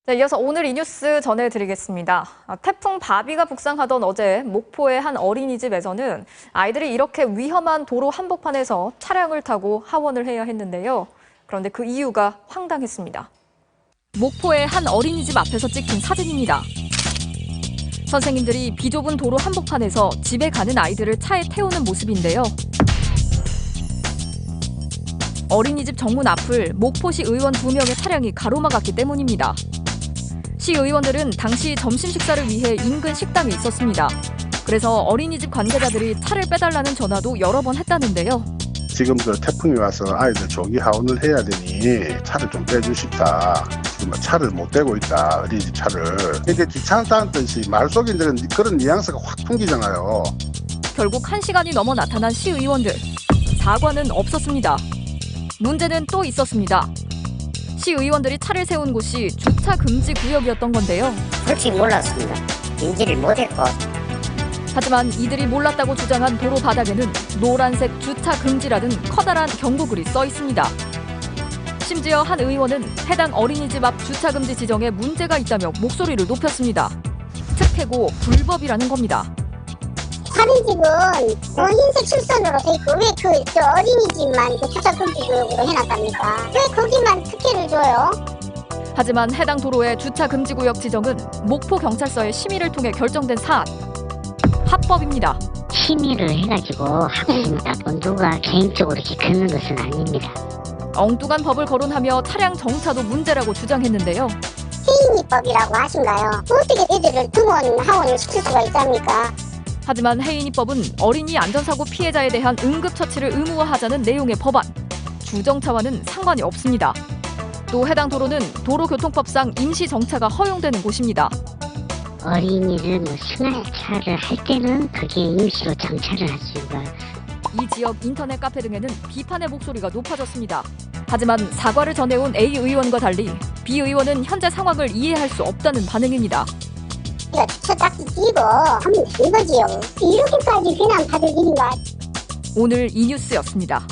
네, 이어서 오늘 이 뉴스 전해드리겠습니다. 태풍 바비가 북상하던 어제 목포의 한 어린이집에서는 아이들이 이렇게 위험한 도로 한복판에서 차량을 타고 하원을 해야 했는데요. 그런데 그 이유가 황당했습니다. 목포의 한 어린이집 앞에서 찍힌 사진입니다. 선생님들이 비좁은 도로 한복판에서 집에 가는 아이들을 차에 태우는 모습인데요. 어린이집 정문 앞을 목포시 의원 2명의 차량이 가로막았기 때문입니다. 시의원들은 당시 점심 식사를 위해 인근 식당에 있었습니다. 그래서 어린이집 관계자들이 차를 빼달라는 전화도 여러 번 했다는데요. 지금 그 태풍이 와서 아이들 조기 하원을 해야 되니 차를 좀 빼주십사. 지금 차를 못 대고 있다, 어린이집 차를. 이게 귀찮다는 뜻이 말 속에 있는 그런 뉘앙스가 확 풍기잖아요. 결국 1시간이 넘어 나타난 시의원들. 사과는 없었습니다. 문제는 또 있었습니다. 시의원들이 차를 세운 곳이 주차 금지 구역이었던 건데요. 솔직히 몰랐습니다. 인지를 못했고. 하지만 이들이 몰랐다고 주장한 도로 바닥에는 노란색 주차 금지라는 커다란 경고글이 써 있습니다. 심지어 한 의원은 해당 어린이집 앞 주차 금지 지정에 문제가 있다며 목소리를 높였습니다. 특혜고 불법이라는 겁니다. 어린이집은 흰색 실선으로 돼 있고 왜 그 어린이집만 주차 금지 구역으로 해놨답니까? 왜 거기만 특혜를 줘요? 하지만 해당 도로의 주차 금지 구역 지정은 목포경찰서의 심의를 통해 결정된 사안. 합법입니다. 심의를 해가지고 하겠습니다. 누가 개인적으로 이렇게 걷는 것은 아닙니다. 엉뚱한 법을 거론하며 차량 정차도 문제라고 주장했는데요. 해인이법이라고 하신가요? 어떻게 애들을 등원 하원을 시킬 수가 있습니까? 하지만 해인이법은 어린이 안전사고 피해자에 대한 응급처치를 의무화하자는 내용의 법안. 주정차와는 상관이 없습니다. 또 해당 도로는 도로교통법상 임시정차가 허용되는 곳입니다. 어린이를 승하차를 할 때는 그게 임시로 정차를 할 수가. 이 지역 인터넷 카페 등에는 비판의 목소리가 높아졌습니다. 하지만 사과를 전해온 A 의원과 달리 B 의원은 현재 상황을 이해할 수 없다는 반응입니다. 주차 딱지 끼고 하면 되는 거지요. 이렇게까지 그냥 받을 일인가? 오늘 이 뉴스였습니다.